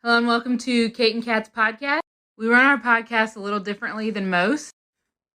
Hello and welcome to Kate and Kat's podcast. We run our podcast a little differently than most.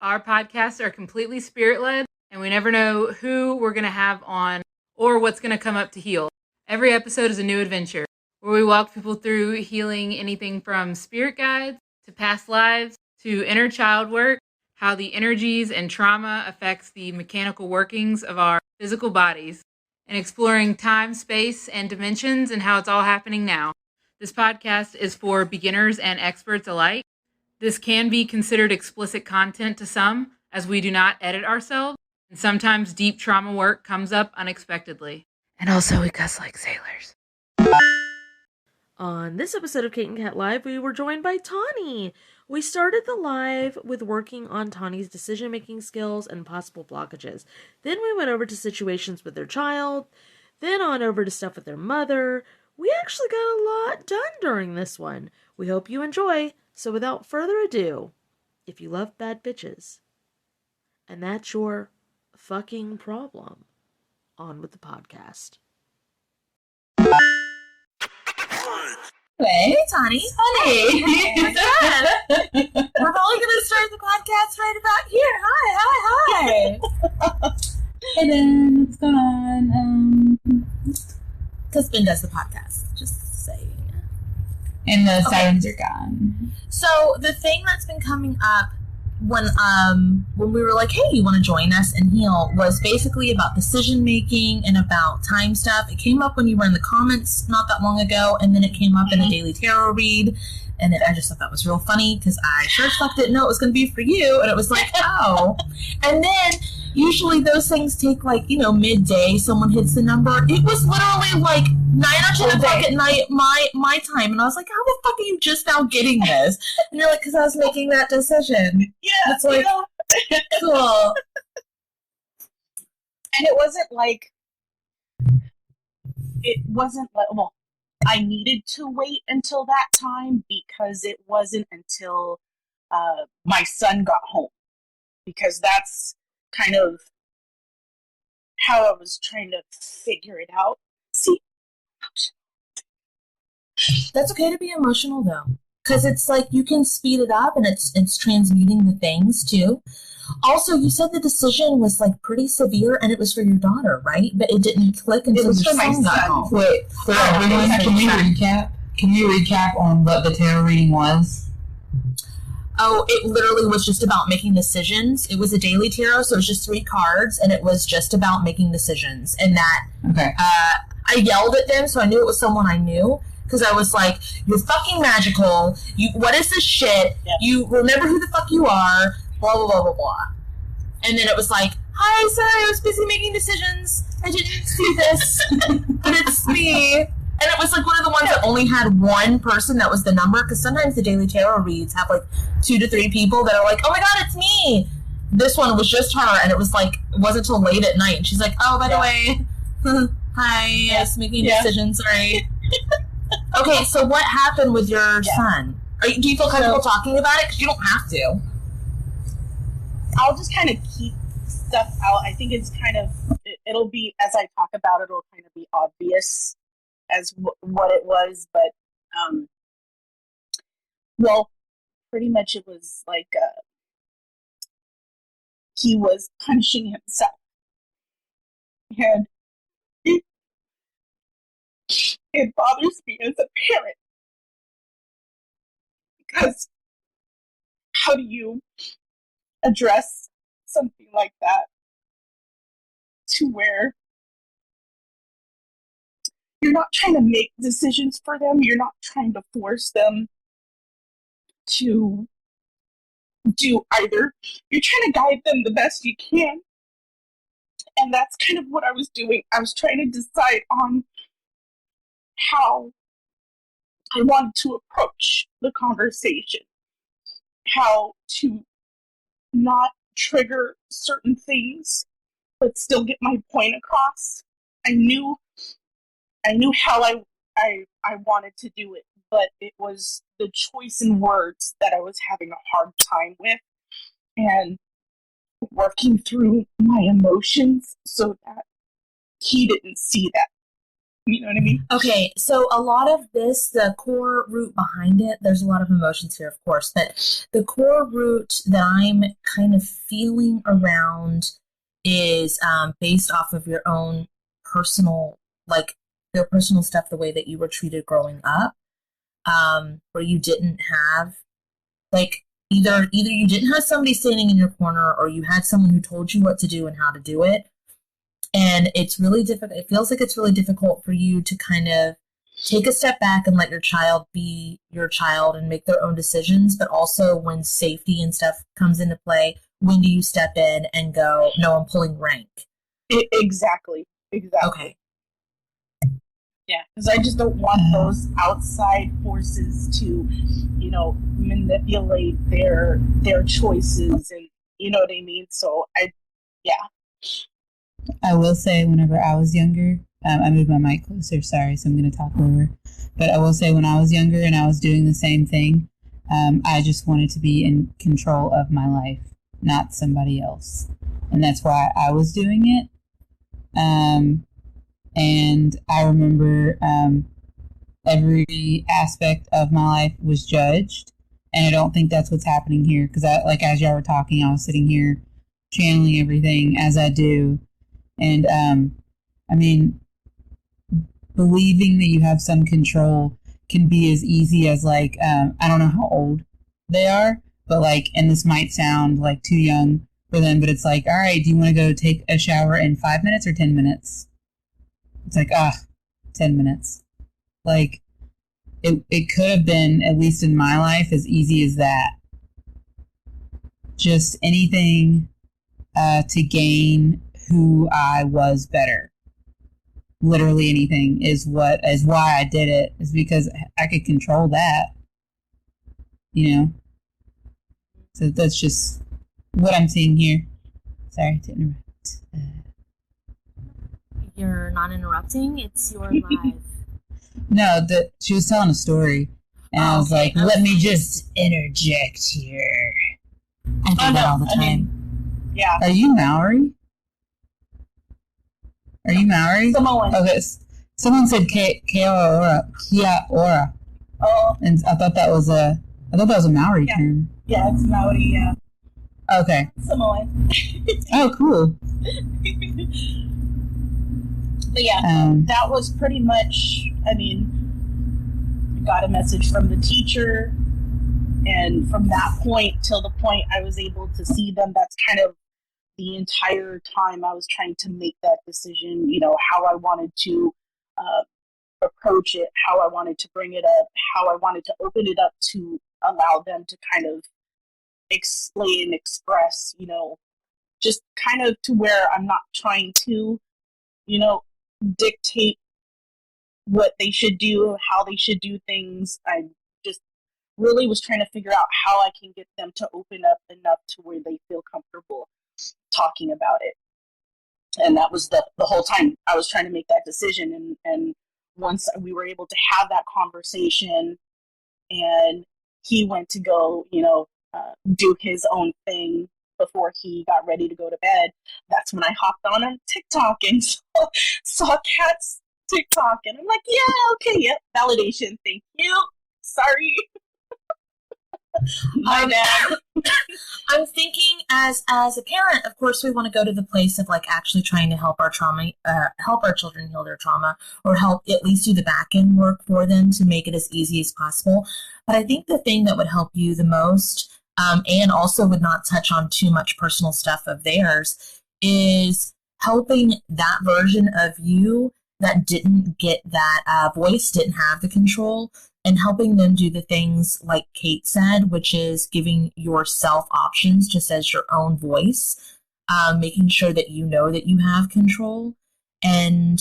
Our podcasts are completely spirit-led, and we never know who we're going to have on or what's going to come up to heal. Every episode is a new adventure, where we walk people through healing anything from spirit guides to past lives to inner child work, how the energies and trauma affects the mechanical workings of our physical bodies, and exploring time, space, and dimensions and how it's all happening now. This podcast is for beginners and experts alike. This can be considered explicit content to some, as we do not edit ourselves, and sometimes deep trauma work comes up unexpectedly. And also, we cuss like sailors. On this episode of Kate and Kat Live, we were joined by Tawny. We started the live with working on Tawny's decision-making skills and possible blockages. Then we went over to situations with their child, then on over to stuff with their mother. We actually got a lot done during this one. We hope you enjoy. So without further ado, if you love bad bitches, and that's your fucking problem, on with the podcast. Hey, Tawny. Honey. We're probably going to start the podcast right about here. Hi. Hey then, what's going on? Husband does the podcast, just saying. And the sirens are gone. So the thing that's been coming up when we were like, hey, you want to join us and heal, was basically about decision making and about time stuff. It came up when you were in the comments not that long ago, and then it came up in a daily tarot read, and I just thought that was real funny because I sure as fuck didn't know it was going to be for you, and it was like, oh. And then usually those things take midday, someone hits the number. It was literally like 9 or 10 o'clock at night my time, and I was like, how the fuck are you just now getting this? And you're like, because I was making that decision. Yeah, it's like, cool. And it wasn't like well, I needed to wait until that time because it wasn't until my son got home, because that's kind of how I was trying to figure it out. See, that's okay to be emotional though, because it's like you can speed it up and it's transmuting the things too. Also, you said the decision was like pretty severe and it was for your daughter, right? But it didn't click until your son got home. Wait, Can you recap on what the tarot reading was? Oh, it literally was just about making decisions. It was a daily tarot, so it was just 3 cards, and it was just about making decisions. And that, okay. I yelled at them, so I knew it was someone I knew, because I was like, you're fucking magical, what is this shit, you remember who the fuck you are, blah, blah, blah, blah, blah. And then it was like, hi, sorry, I was busy making decisions, I didn't see this, but it's me. And it was like one of the ones that only had one person that was the number, because sometimes the daily tarot reads have like 2 to 3 people that are like, oh my god, it's me. This one was just her, and it wasn't until late at night. And she's like, oh, by the way, hi, I was making decisions, sorry. Okay, so what happened with your son? Do you feel comfortable talking about it? Because you don't have to. I'll just kind of keep stuff out. I think it's kind of, it'll be, as I talk about it, it'll kind of be obvious as what it was, but well, pretty much it was like he was punishing himself, and it bothers me as a parent, because how do you address something like that to where you're not trying to make decisions for them. You're not trying to force them to do either. You're trying to guide them the best you can. And that's kind of what I was doing. I was trying to decide on how I wanted to approach the conversation, how to not trigger certain things, but still get my point across. I knew how I wanted to do it, but it was the choice in words that I was having a hard time with, and working through my emotions so that he didn't see that. You know what I mean? Okay, so a lot of this, the core root behind it, there's a lot of emotions here, of course, but the core root that I'm kind of feeling around is based off of your own personal, like your personal stuff, the way that you were treated growing up, where you didn't have, like, either you didn't have somebody standing in your corner, or you had someone who told you what to do and how to do it. And it's really difficult. It feels like it's really difficult for you to kind of take a step back and let your child be your child and make their own decisions. But also, when safety and stuff comes into play, when do you step in and go, no, I'm pulling rank? Exactly. Okay. Yeah, because I just don't want those outside forces to, manipulate their choices, and you know what I mean. So I will say, whenever I was younger, I moved my mic closer, sorry, so I'm going to talk over. But I will say, when I was younger and I was doing the same thing, I just wanted to be in control of my life, not somebody else. And that's why I was doing it. And I remember every aspect of my life was judged. And I don't think that's what's happening here. Because, as y'all were talking, I was sitting here channeling everything as I do. And, believing that you have some control can be as easy as, I don't know how old they are, but, and this might sound, too young for them, but it's all right, do you want to go take a shower in 5 minutes or 10 minutes? It's 10 minutes. It could have been, at least in my life, as easy as that. Just anything to gain who I was better. Literally anything is why I did it, is because I could control that. So that's just what I'm seeing here. Sorry to interrupt. You're not interrupting. It's your live. No, she was telling a story, and I was like, let me just interject here. I do that all the time. Yeah. Are you Maori? Are you Maori? Samoan. Okay. Someone said Kia ora. Oh. And I thought that was a Maori term. Yeah, it's Maori, yeah. Okay. Samoan. Oh, cool. But yeah, that was pretty much, I got a message from the teacher, and from that point till the point I was able to see them, that's kind of the entire time I was trying to make that decision, how I wanted to approach it, how I wanted to bring it up, how I wanted to open it up to allow them to kind of explain, express, just kind of to where I'm not trying to, dictate what they should do, how they should do things. I just really was trying to figure out how I can get them to open up enough to where they feel comfortable talking about it. And that was the whole time I was trying to make that decision. And once we were able to have that conversation and he went to go, do his own thing before he got ready to go to bed, that's when I hopped on TikTok and saw Kat's TikTok. And I'm like, yeah, okay, yep, validation, thank you. Sorry. My bad. I'm thinking as a parent, of course, we want to go to the place of actually trying to help our children heal their trauma, or help at least do the back end work for them to make it as easy as possible. But I think the thing that would help you the most, and also would not touch on too much personal stuff of theirs, is helping that version of you that didn't get that voice, didn't have the control, and helping them do the things like Kate said, which is giving yourself options just as your own voice, making sure that you know that you have control. And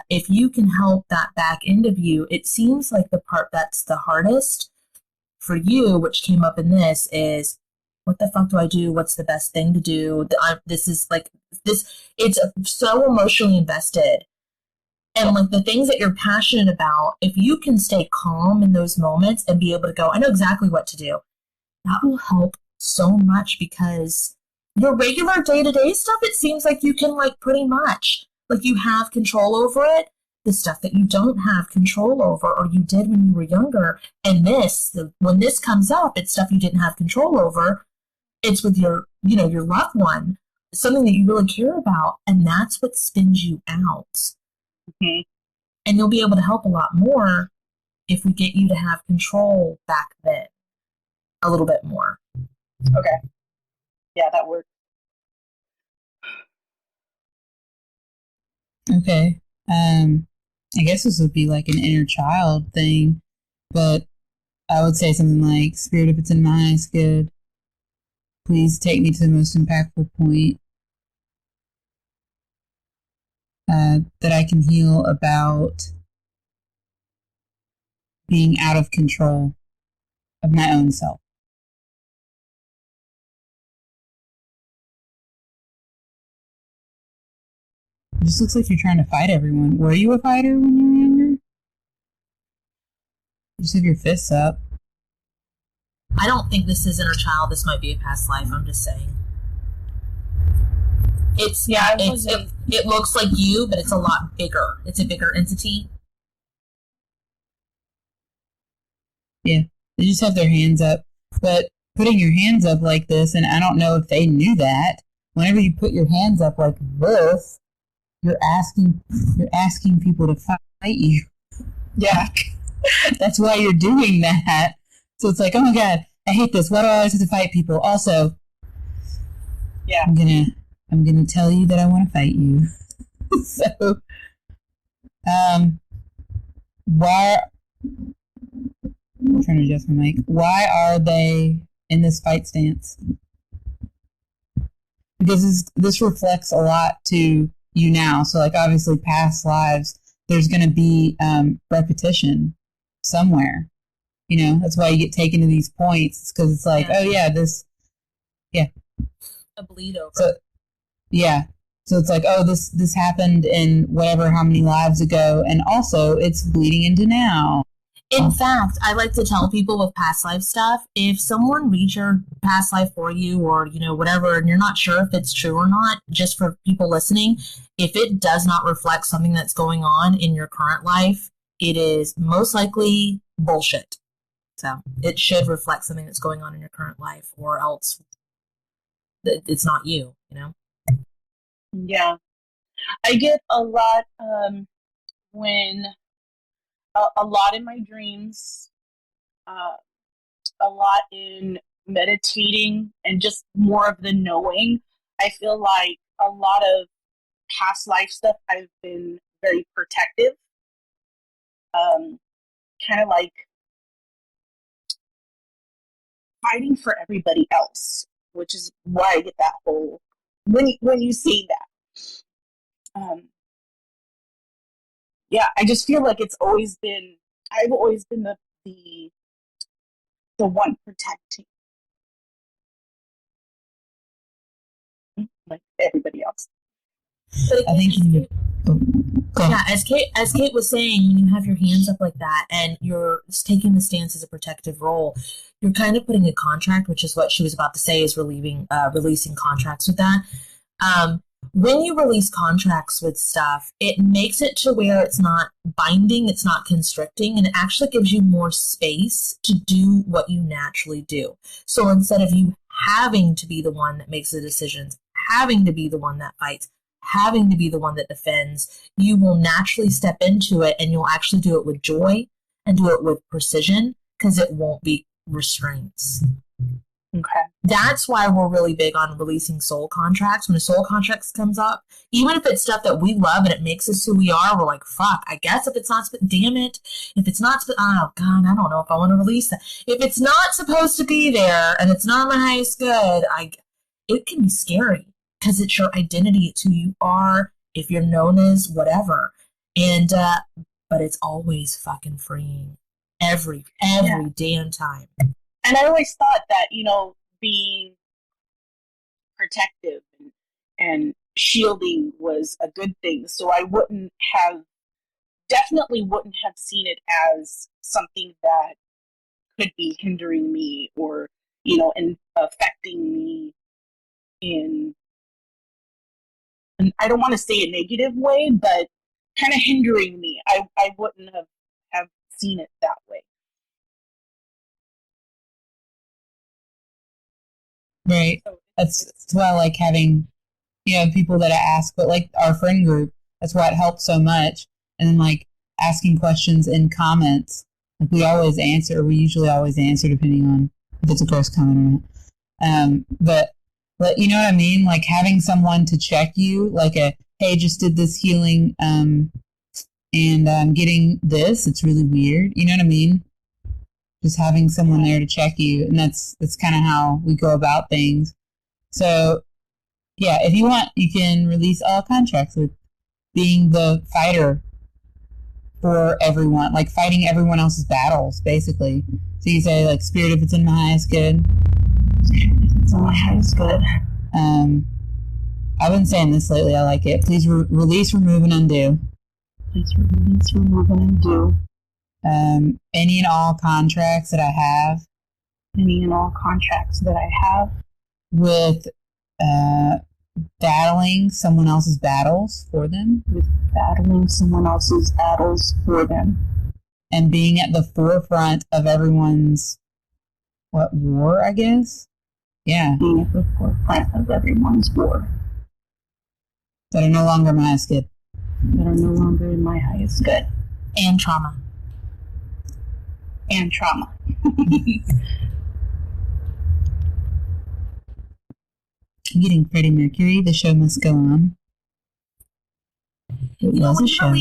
if you can help that back end of you, it seems like the part that's the hardest for you, which came up in this, is what the fuck do I do? What's the best thing to do? This is it's so emotionally invested. And the things that you're passionate about, if you can stay calm in those moments and be able to go, I know exactly what to do, that will help so much, because your regular day-to-day stuff, it seems like you can pretty much, you have control over it. the stuff that you don't have control over or you did when you were younger. And when this comes up, it's stuff you didn't have control over. It's with your loved one, something that you really care about. And that's what spins you out. Mm-hmm. And you'll be able to help a lot more if we get you to have control back then a little bit more. Okay. Yeah, that works. Okay. I guess this would be like an inner child thing, but I would say something like, Spirit, if it's in my highest good, please take me to the most impactful point that I can heal about being out of control of my own self. It just looks like you're trying to fight everyone. Were you a fighter when you were younger? You just have your fists up. I don't think this is inner child. This might be a past life. I'm just saying. It looks like you, but it's a lot bigger. It's a bigger entity. Yeah, they just have their hands up. But putting your hands up like this, and I don't know if they knew that, whenever you put your hands up like this, you're asking people to fight you. Yeah. That's why you're doing that. So it's like, oh my god, I hate this. Why do I always have to fight people? Also, yeah, I'm gonna tell you that I want to fight you. So, why? I'm trying to adjust my mic. Why are they in this fight stance? Because this reflects a lot to you now. So, like, obviously, past lives, there's going to be repetition somewhere. You know, that's why you get taken to these points. It's because it's like, oh yeah, a bleed over. So, yeah. So it's like, oh, this happened in whatever how many lives ago, and also it's bleeding into now. In fact, I like to tell people with past life stuff, if someone reads your past life for you or, whatever, and you're not sure if it's true or not, just for people listening, if it does not reflect something that's going on in your current life, it is most likely bullshit. So it should reflect something that's going on in your current life, or else it's not you, Yeah. I get a lot when a lot in my dreams, a lot in meditating, and just more of the knowing. I feel like a lot of past life stuff, I've been very protective, kind of like fighting for everybody else, which is why I get that whole when you say that. Yeah, I just feel like I've always been the one protecting, like everybody else. But I think you yeah, as Kate was saying, when you have your hands up like that and you're taking the stance as a protective role, you're kind of putting a contract, which is what she was about to say, is releasing contracts with that. When you release contracts with stuff, it makes it to where it's not binding, it's not constricting, and it actually gives you more space to do what you naturally do. So instead of you having to be the one that makes the decisions, having to be the one that fights, having to be the one that defends, you will naturally step into it, and you'll actually do it with joy and do it with precision, because it won't be restraints. Okay. That's why we're really big on releasing soul contracts. When a soul contract comes up, even if it's stuff that we love and it makes us who we are, we're like, fuck, I guess if it's not, damn it. If it's not, oh God, I don't know if I want to release that. If it's not supposed to be there and it's not my highest good, it can be scary, because it's your identity. It's who you are, if you're known as whatever. And, but it's always fucking freeing. Every damn time. And I always thought that, being protective and shielding was a good thing. So I definitely wouldn't have seen it as something that could be hindering me or, and affecting me in, and I don't want to say a negative way, but kind of hindering me. I wouldn't have seen it that way. Right. That's why I like having, people that I ask, but like our friend group, that's why it helps so much. And then like asking questions in comments, like we usually always answer depending on if it's a gross comment or not. But you know what I mean? Like having someone to check you, like hey, just did this healing, and I'm getting this. It's really weird. You know what I mean? Just having someone there to check you, and that's kind of how we go about things. So, yeah, if you want, you can release all contracts with being the fighter for everyone, like fighting everyone else's battles, basically. So you say, like, spirit if it's in my highest good. It's in my highest good. I've been saying this lately. I like it. Please release, remove, and undo. Please release, remove, and undo. Any and all contracts that I have. Any and all contracts that I have. With battling someone else's battles for them. With battling someone else's battles for them. And being at the forefront of everyone's, war, I guess? Yeah. Being at the forefront of everyone's war. That are no longer my highest good. That are no longer in my highest good. And trauma. And trauma. I'm getting Freddie Mercury. The show must go on. It was a show.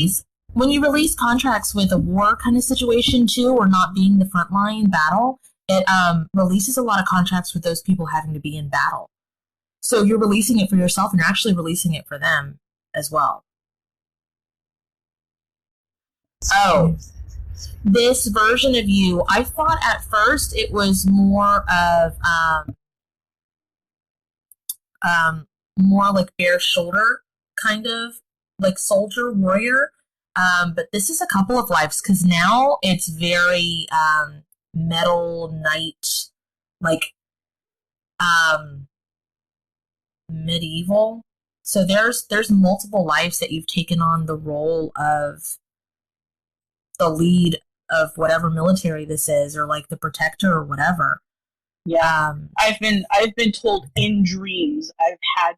When you release contracts with a war kind of situation too, or not being the frontline battle, it releases a lot of contracts with those people having to be in battle. So you're releasing it for yourself, and you're actually releasing it for them as well. Oh, this version of you, I thought at first it was more of more like bare shoulder kind of like soldier warrior, but this is a couple of lives because now it's very metal knight, like medieval. So there's multiple lives that you've taken on the role of the lead of whatever military this is, or like the protector or whatever. Yeah, I've been told in dreams. I've had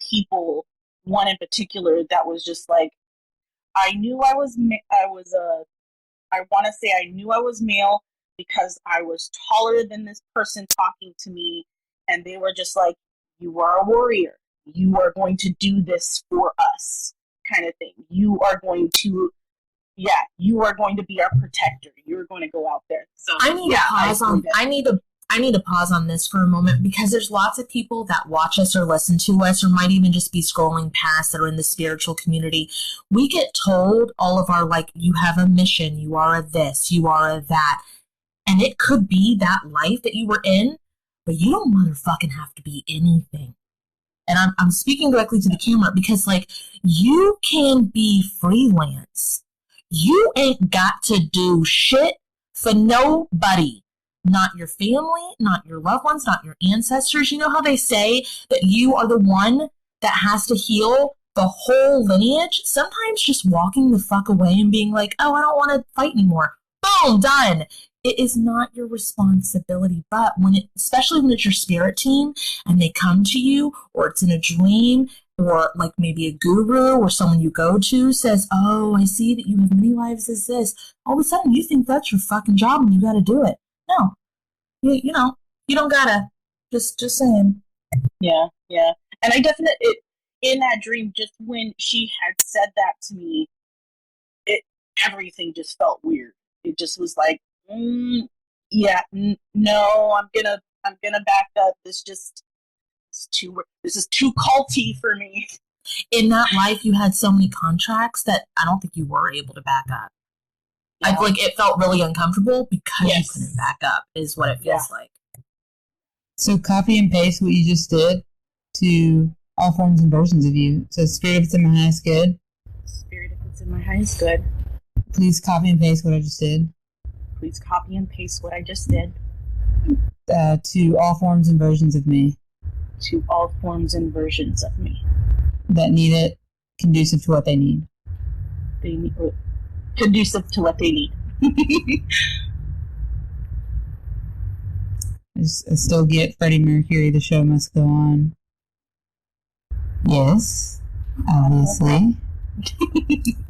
people, one in particular that was just like, I knew I want to say I knew I was male because I was taller than this person talking to me, and they were just like, you are a warrior. You are going to do this for us, kind of thing. You are going to be our protector. You're going to go out there. So I need to pause on this for a moment, because there's lots of people that watch us or listen to us or might even just be scrolling past that are in the spiritual community. We get told all of our, like, you have a mission, you are a this, you are a that. And it could be that life that you were in, but you don't motherfucking have to be anything. And I'm speaking directly to the camera because, like, you can be freelance. You ain't got to do shit for nobody. Not your family, not your loved ones, not your ancestors. You know how they say that you are the one that has to heal the whole lineage? Sometimes just walking the fuck away and being like, oh, I don't want to fight anymore. Boom, done. It is not your responsibility. But especially when it's your spirit team and they come to you, or it's in a dream, or like maybe a guru or someone you go to says, oh, I see that you have many lives as this. All of a sudden you think that's your fucking job and you got to do it. No, you know, you don't gotta. Just saying. Yeah. And I definitely, in that dream, just when she had said that to me, everything just felt weird. It just was like, no, I'm gonna back up. This is too culty for me. In that life, you had so many contracts that I don't think you were able to back up. Yeah. I feel like it felt really uncomfortable because you couldn't back up, is what it feels like. So copy and paste what you just did to all forms and versions of you. So spirit if it's in my highest good. Spirit if it's in my highest good. Please copy and paste what I just did. Please copy and paste what I just did. To all forms and versions of me. To all forms and versions of me. That need it conducive to what they need. They need conducive to what they need. I still get Freddie Mercury, the show must go on. Yes, obviously.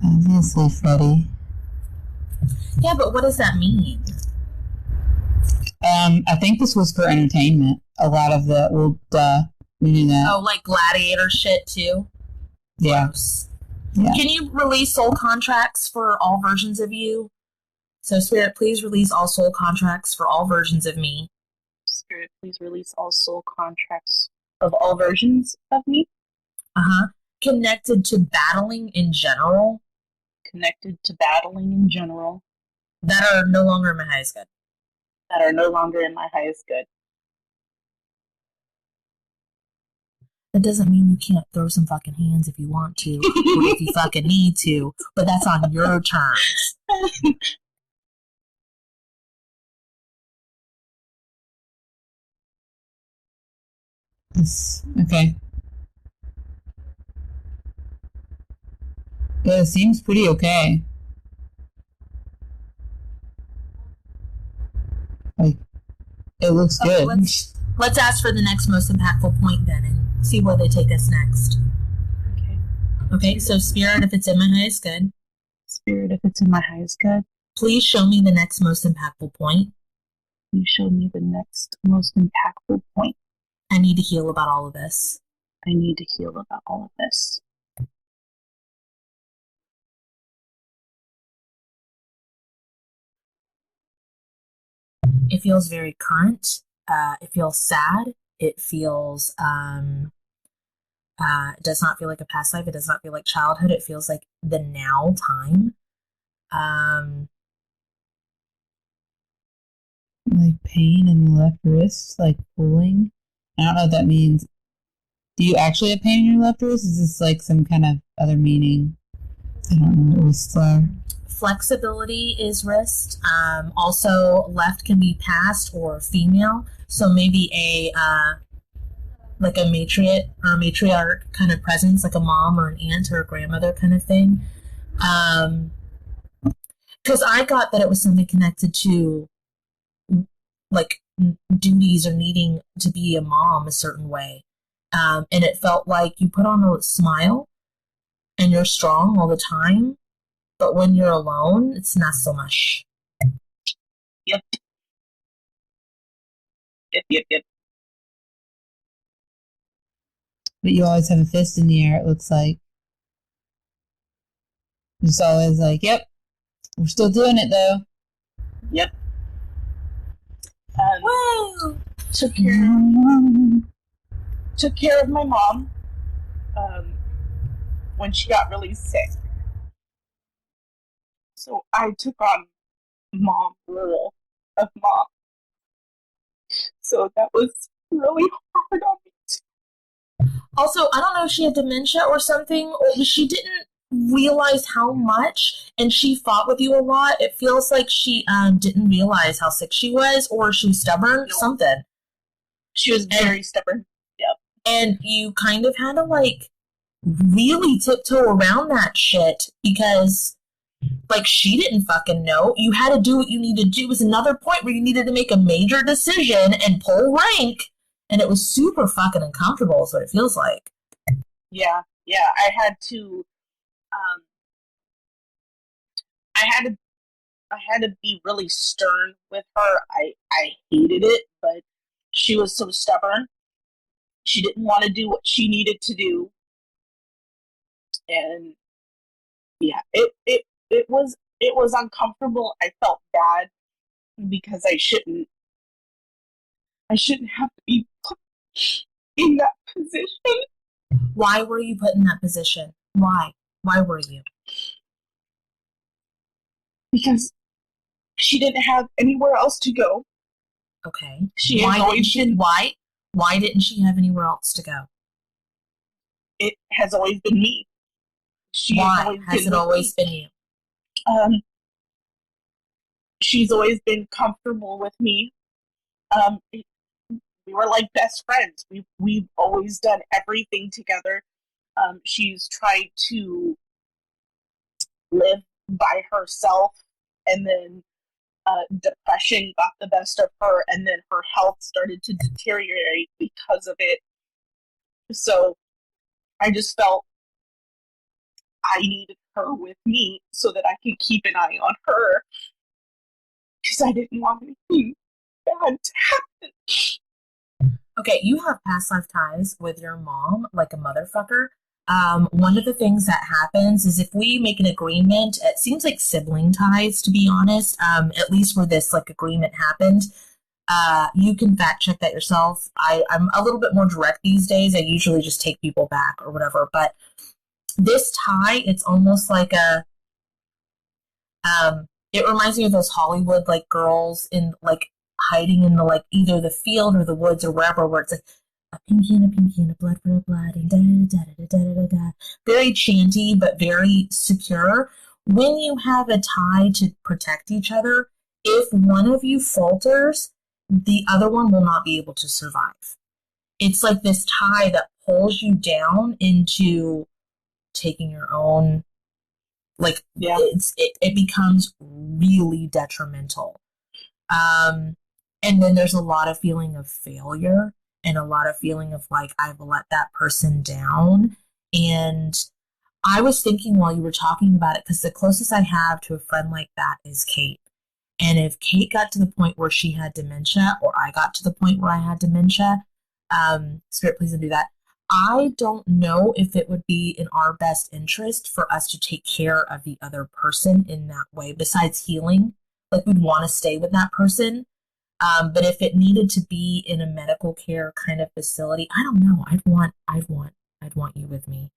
Obviously, Freddie. Yeah, but what does that mean? I think this was for entertainment. A lot of the, we knew that. Oh, like Gladiator shit, too? Yeah. Gross. Yeah. Can you release soul contracts for all versions of you? So, Spirit, please release all soul contracts for all versions of me. Spirit, please release all soul contracts of all versions of me. Connected to battling in general. Connected to battling in general. That are no longer in my highest good. That are no longer in my highest good. That doesn't mean you can't throw some fucking hands if you want to, or if you fucking need to, but that's on your terms. Okay. Yeah, it seems pretty okay. Like, it looks good. Let's ask for the next most impactful point then and see where they take us next. Okay, so Spirit, if it's in my highest good. Spirit, if it's in my highest good. Please show me the next most impactful point. Please show me the next most impactful point. I need to heal about all of this. I need to heal about all of this. It feels very current. It feels sad. It feels, it does not feel like a past life. It does not feel like childhood. It feels like the now time. Like pain in the left wrist, like pulling. I don't know what that means. Do you actually have pain in your left wrist? Is this like some kind of other meaning? I don't know what wrists are. Flexibility is wrist. Also, left can be past or female. So maybe like a matriarch or a matriarch kind of presence, like a mom or an aunt or a grandmother kind of thing. Because I got that it was something connected to like duties or needing to be a mom a certain way. And it felt like you put on a smile and you're strong all the time, but when you're alone, it's not so much. Yep. But you always have a fist in the air, it looks like. Just always like, yep, we're still doing it though. Yep. Woo! Took care of my mom when she got really sick. So I took on mom role of mom. So that was really hard on me too. Also, I don't know if she had dementia or something, or she didn't realize how much, and she fought with you a lot. It feels like she didn't realize how sick she was, or she was stubborn, something. She was very stubborn. Yep. And you kind of had to, like, really tiptoe around that shit because, like, she didn't fucking know. You had to do what you needed to do. It was another point where you needed to make a major decision and pull rank, and it was super fucking uncomfortable, is what it feels like. Yeah. I had to be really stern with her. I hated it, but she was so stubborn. She didn't want to do what she needed to do. And yeah, it was uncomfortable. I felt bad because I shouldn't have to be put in that position. Why were you put in that position? Why were you? Because she didn't have anywhere else to go. Okay. Why didn't she have anywhere else to go? It has always been me. Why has it always been you? She's always been comfortable with me. We were like best friends. We've always done everything together. She's tried to live by herself, and then depression got the best of her, and then her health started to deteriorate because of it. So I just felt I needed her with me so that I could keep an eye on her, because I didn't want anything bad to happen. Okay, you have past life ties with your mom like a motherfucker. One of the things that happens is if we make an agreement, it seems like sibling ties, to be honest, at least where this like agreement happened. You can fact check that yourself. I'm a little bit more direct these days. I usually just take people back or whatever, but this tie, it's almost like it reminds me of those Hollywood like girls in like hiding in the like either the field or the woods or wherever, where it's like a pinky and a blood for a blood and da da da da da da da. Very chanty but very secure. When you have a tie to protect each other, if one of you falters, the other one will not be able to survive. It's like this tie that pulls you down into taking your own, like, yeah. It becomes really detrimental. And then there's a lot of feeling of failure and a lot of feeling of like, I've let that person down. And I was thinking while you were talking about it, because the closest I have to a friend like that is Kate. And if Kate got to the point where she had dementia, or I got to the point where I had dementia, Spirit, please don't do that. I don't know if it would be in our best interest for us to take care of the other person in that way, besides healing. Like, we'd want to stay with that person. But if it needed to be in a medical care kind of facility, I don't know. I'd want you with me.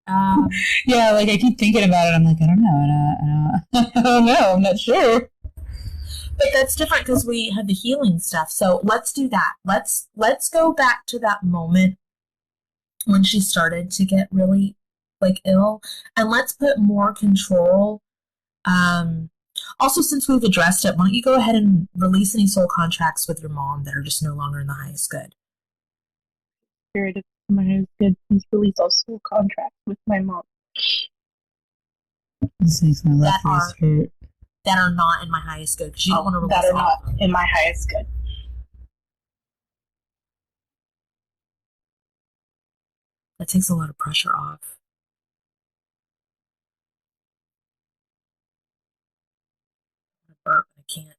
Yeah, like I keep thinking about it. I'm like, I don't know. I don't know. I'm not sure. But that's different because we had the healing stuff. So let's do that. Let's go back to that moment when she started to get really like ill, and let's put more control. Also, since we've addressed it, why don't you go ahead and release any soul contracts with your mom that are just no longer in the highest good? Spirit of my highest good, please release all soul contracts with my mom. This makes my left wrist hurt. That are not in my highest good, because you don't want to release that are not in my highest good. That takes a lot of pressure off. I can't.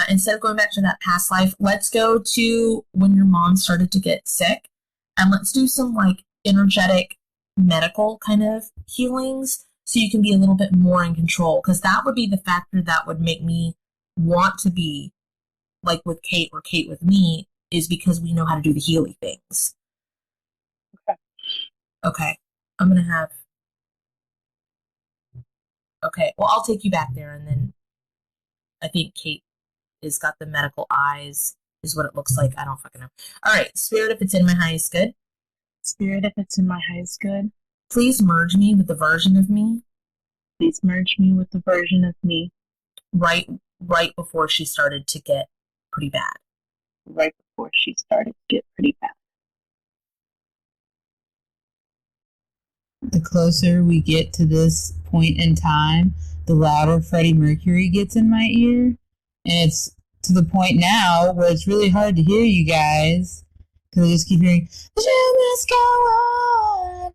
Instead of going back to that past life, let's go to when your mom started to get sick, and let's do some like energetic medical kind of healings so you can be a little bit more in control, because that would be the factor that would make me want to be like with Kate or Kate with me, is because we know how to do the healing things. Okay. I'm going to have... Okay, well, I'll take you back there, and then I think Kate has got the medical eyes, is what it looks like. I don't fucking know. All right, Spirit, if it's in my highest good. Spirit, if it's in my highest good. Please merge me with the version of me. Please merge me with the version of me. Right before she started to get pretty bad. Right before she started to get pretty bad. The closer we get to this point in time, the louder Freddie Mercury gets in my ear. And it's to the point now where it's really hard to hear you guys, because I just keep hearing, the show must go on.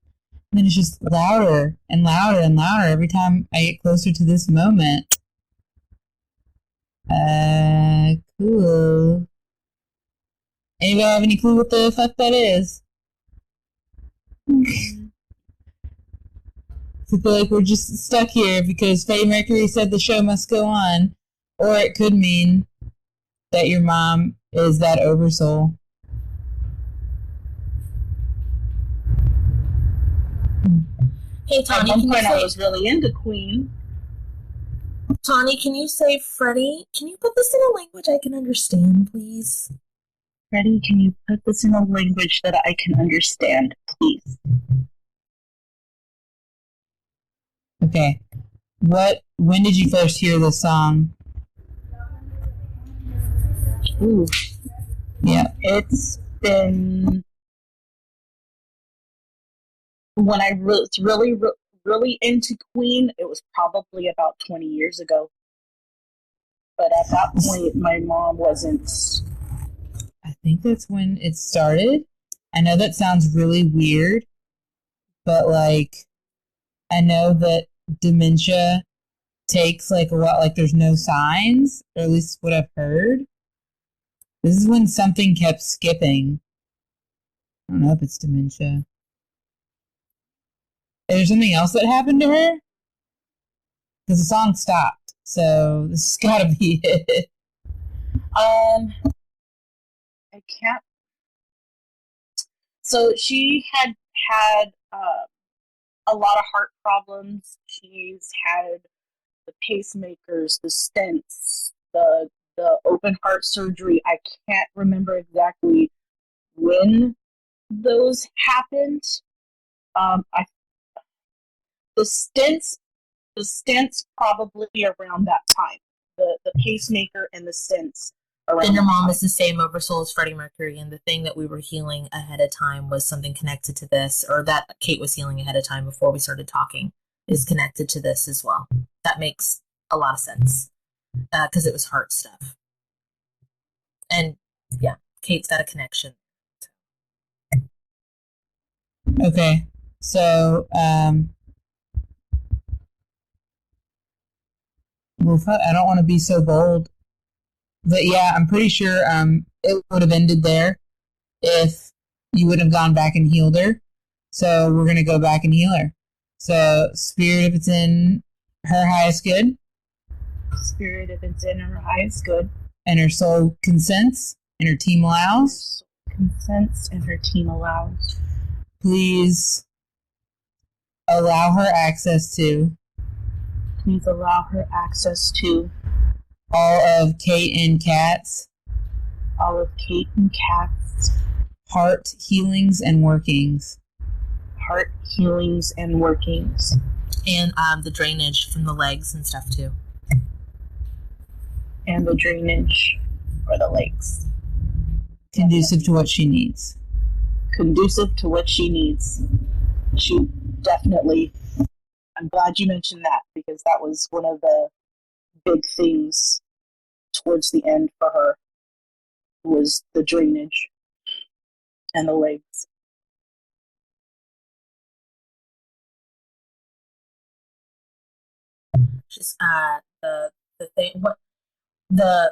And then it's just louder and louder and louder every time I get closer to this moment. Cool. Anybody have any clue what the fuck that is? I feel like we're just stuck here because Freddie Mercury said the show must go on. Or it could mean that your mom is that oversoul. Hey, Tawny, at one point I was really into Queen. Tawny, can you say, Freddie, can you put this in a language I can understand, please? Freddie, can you put this in a language that I can understand, please? Okay. When did you first hear this song? Ooh. Yeah. It's been when I was really into Queen. It was probably about 20 years ago. But at that point, my mom wasn't. I think that's when it started. I know that sounds really weird, but like, I know that dementia takes like a while, like there's no signs, or at least what I've heard. This is when something kept skipping. I don't know if it's dementia. Is there something else that happened to her? Because the song stopped, so this has got to be it. I can't. So she had a lot of heart problems. She's had the pacemakers, the stents, the open heart surgery. I can't remember exactly when those happened. I the stents probably around that time. The pacemaker and the stents around. And your that mom time. is the same oversoul as Freddie Mercury, and the thing that we were healing ahead of time was something connected to this, or that Kate was healing ahead of time before we started talking, is connected to this as well. That makes a lot of sense because it was heart stuff. And yeah, Kate's got a connection. Okay, so well, I don't want to be so bold, but yeah, I'm pretty sure it would have ended there if you would have gone back and healed her. So we're gonna go back and heal her. So spirit, if it's in her highest good, Spirit, if it's in her highest good, and her soul consents, and her team allows, consents, and her team allows. please allow her access to Please allow her access to all of Kate and Kat's all of Kate and Kat's heart healings and workings. heart healings and workings. And the drainage from the legs and stuff too. And the drainage for the legs. Conducive to what she needs. Conducive to what she needs. She definitely. I'm glad you mentioned that because that was one of the big things towards the end for her was the drainage and the legs. Just the thing, what the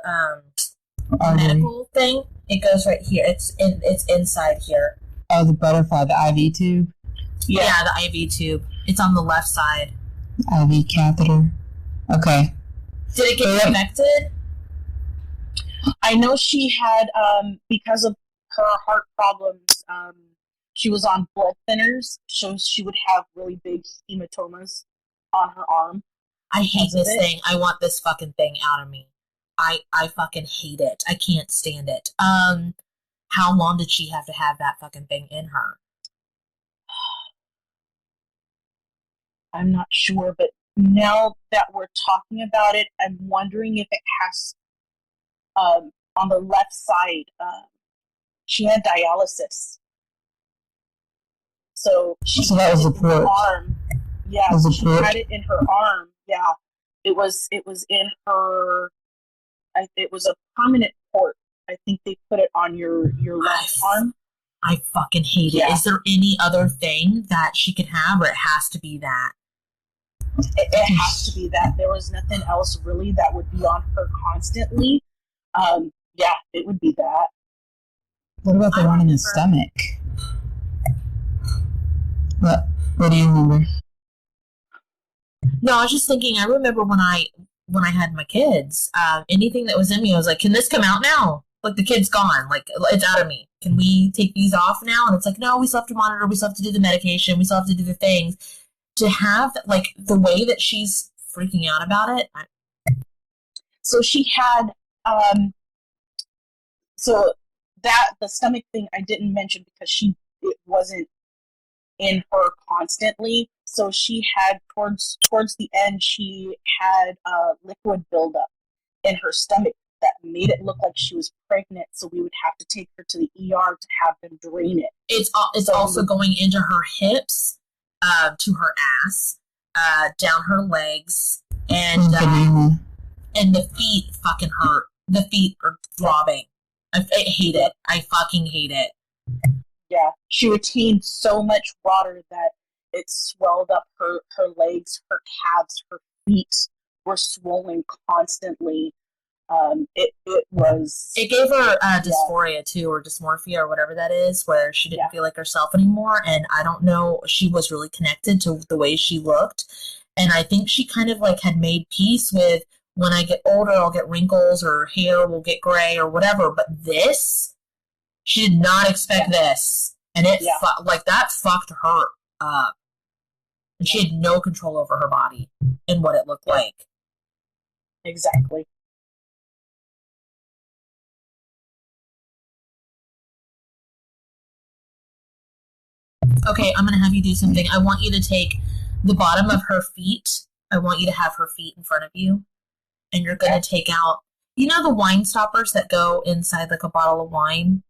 medical thing, it goes right here. It's inside here. Oh, the butterfly, the IV tube. Yeah, the IV tube. It's on the left side. IV catheter. Okay. Did it get connected? I know she had, because of her heart problems, she was on blood thinners, so she would have really big hematomas on her arm. I hate this thing. I want this fucking thing out of me. I fucking hate it. I can't stand it. How long did she have to have that fucking thing in her? I'm not sure, but now that we're talking about it, I'm wondering if it has, on the left side, she had dialysis. So that was the port. Arm. Yeah, she had it in her arm. Yeah, it was in her. It was a permanent port. I think they put it on your left arm. I fucking hate it. Is there any other thing that she could have, or it has to be that? It has to be that. There was nothing else really that would be on her constantly. Yeah, it would be that. What about the one in the stomach? What do you remember? No, I was just thinking. I remember when I had my kids. Anything that was in me, I was like, "Can this come out now? Like the kid's gone. Like it's out of me. Can we take these off now?" And it's like, "No, we still have to monitor. We still have to do the medication. We still have to do the things." To have like the way that she's freaking out about it. So she had so that the stomach thing I didn't mention because it wasn't in her constantly. So she had towards the end she had liquid buildup in her stomach that made it look like she was pregnant, so we would have to take her to the ER to have them drain it. It's also going into her hips, to her ass, down her legs, and the feet fucking hurt. The feet are throbbing. I hate it. I fucking hate it. Yeah, she retained so much water that it swelled up her legs, her calves, her feet were swollen constantly. It gave her dysphoria too, or dysmorphia, or whatever that is, where she didn't feel like herself anymore. And I don't know, she was really connected to the way she looked, and I think she kind of like had made peace with, when I get older, I'll get wrinkles, or hair will get gray, or whatever. But this, she did not expect this, and it that fucked her up, and she had no control over her body and what it looked like. Exactly. Okay, I'm going to have you do something. I want you to take the bottom of her feet. I want you to have her feet in front of you. And you're going to take out, you know, the wine stoppers that go inside like a bottle of wine?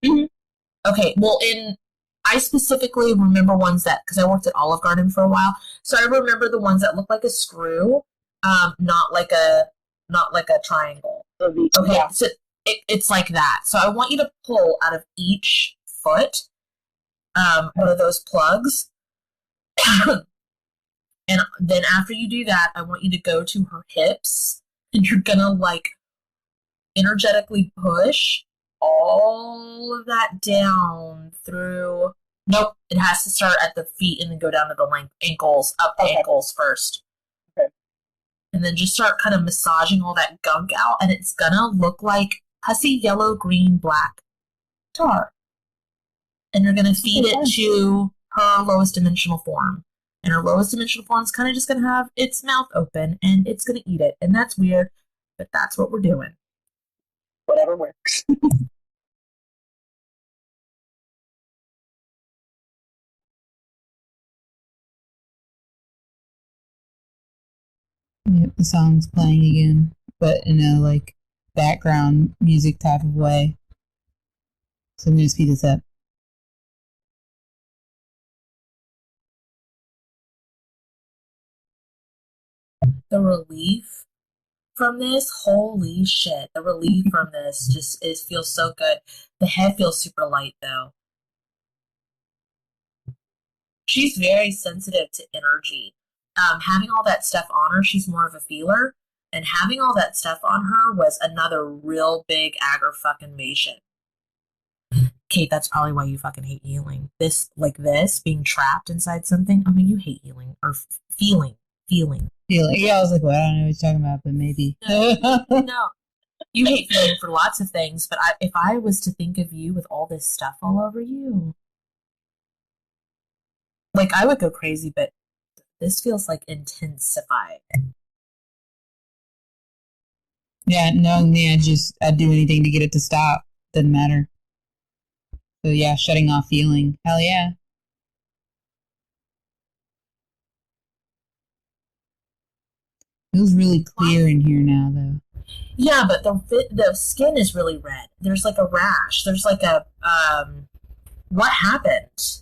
Mm-hmm. Okay, well, I specifically remember ones that, because I worked at Olive Garden for a while, so I remember the ones that look like a screw, not like a triangle. Okay, yeah. So it's like that. So I want you to pull out of each foot one of those plugs. And then after you do that, I want you to go to her hips, and you're gonna like energetically push all of that down through. Nope, it has to start at the feet and then go down to the ankles, up the ankles first. Okay. And then just start kind of massaging all that gunk out, and it's gonna look like hussy yellow, green, black tar. And you're gonna feed it to her lowest dimensional form. And her lowest dimensional form is kind of just going to have its mouth open, and it's going to eat it. And that's weird, but that's what we're doing. Whatever works. Yep, the song's playing again, but in a like background music type of way. So I'm going to speed this up. The relief from this, holy shit, the relief from this just feels so good. The head feels super light though. She's very sensitive to energy. Having all that stuff on her, she's more of a feeler, and having all that stuff on her was another real big agger-fucking-mation. Kate, that's probably why you fucking hate healing. This, being trapped inside something. I mean, you hate healing, or feeling. Yeah, I was like, well, I don't know what you're talking about, but maybe. No. You hate feeling for lots of things, but if I was to think of you with all this stuff all over you, like, I would go crazy, but this feels like intensified. Yeah, knowing me, I'd do anything to get it to stop. Doesn't matter. So yeah, shutting off feeling. Hell yeah. Feels really clear in here now, though. Yeah, but the skin is really red. There's like a rash. There's like a what happened?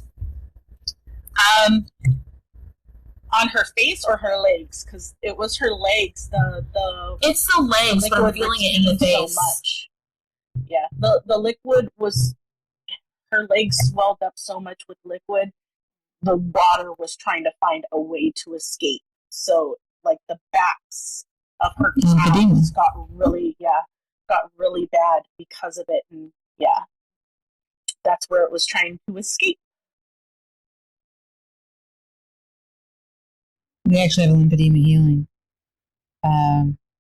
On her face or her legs? Because it was her legs. It's the legs, but I'm feeling it in the face. So much. Yeah, the liquid was. Her legs swelled up so much with liquid. The water was trying to find a way to escape. So, like, the backs of her calves got really bad because of it, and yeah, that's where it was trying to escape. We actually have a lymphedema healing.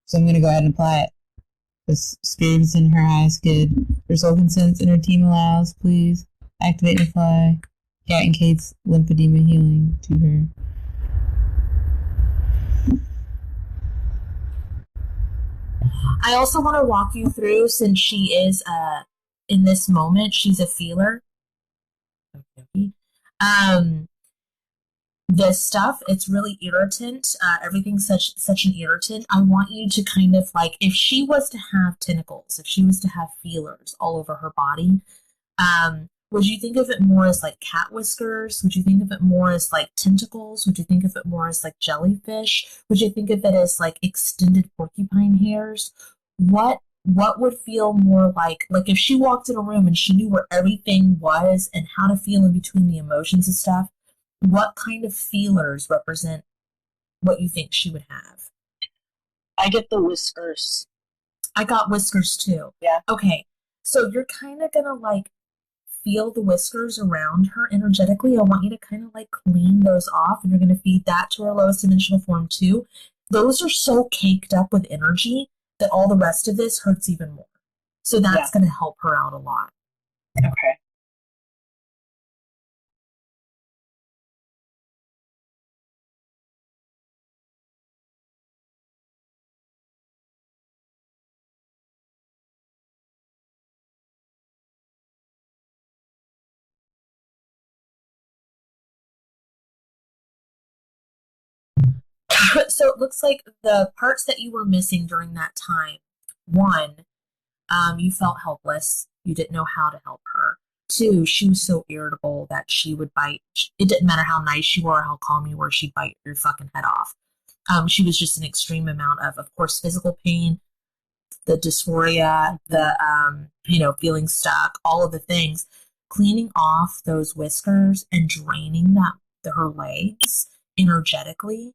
So I'm going to go ahead and apply it. The spirit is in her highest good. Her soul consents and her team allows. Please activate and apply Cat and Kate's lymphedema healing to her. I also want to walk you through, since she is in this moment, she's a feeler. this stuff, it's really irritant. Everything's such an irritant. I want you to kind of like, if she was to have tentacles, if she was to have feelers all over her body, would you think of it more as like cat whiskers? Would you think of it more as like tentacles? Would you think of it more as like jellyfish? Would you think of it as like extended porcupine hairs? What would feel more like if she walked in a room and she knew where everything was and how to feel in between the emotions and stuff? What kind of feelers represent what you think she would have? I get the whiskers. I got whiskers too. Yeah. Okay. So you're kind of gonna like feel the whiskers around her energetically. I want you to kind of like clean those off, and you're gonna feed that to her lowest dimensional form too. Those are so caked up with energy that all the rest of this hurts even more. So that's gonna help her out a lot. Okay. So it looks like the parts that you were missing during that time, one, you felt helpless. You didn't know how to help her. Two, she was so irritable that she would bite. It didn't matter how nice you were or how calm you were, she'd bite your fucking head off. She was just an extreme amount of course, physical pain, the dysphoria, the, feeling stuck, all of the things. Cleaning off those whiskers and draining her legs energetically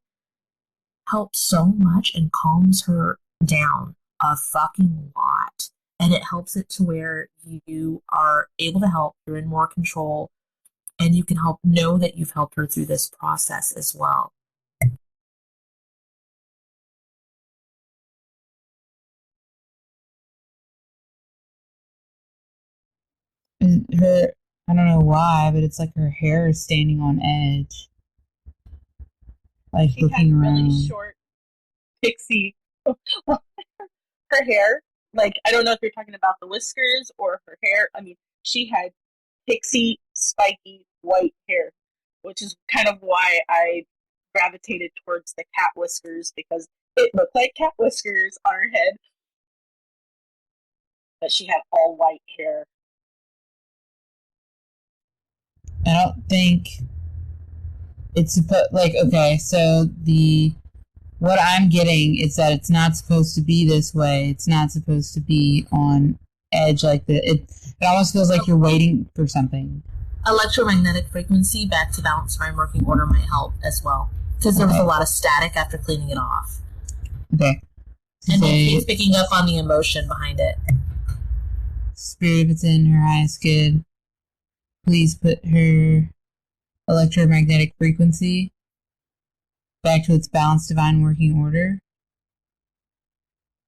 helps so much and calms her down a fucking lot. And it helps it to where you are able to help, you're in more control, and you can know that you've helped her through this process as well. Her, I don't know why, but it's like her hair is standing on edge. Like She looking had around. really short pixie. Her hair, like, I don't know if you're talking about the whiskers or her hair. I mean, she had pixie, spiky, white hair, which is kind of why I gravitated towards the cat whiskers, because it looked like cat whiskers on her head. But she had all white hair. I don't think it's supposed, like, okay, so what I'm getting is that it's not supposed to be this way. It's not supposed to be on edge like that. It almost feels like you're waiting for something. Electromagnetic frequency back to balance mind working order might help as well, because there was a lot of static after cleaning it off. Okay. And he's picking up on the emotion behind it. Spirit, if it's in her highest good, please put her electromagnetic frequency back to its balanced divine working order.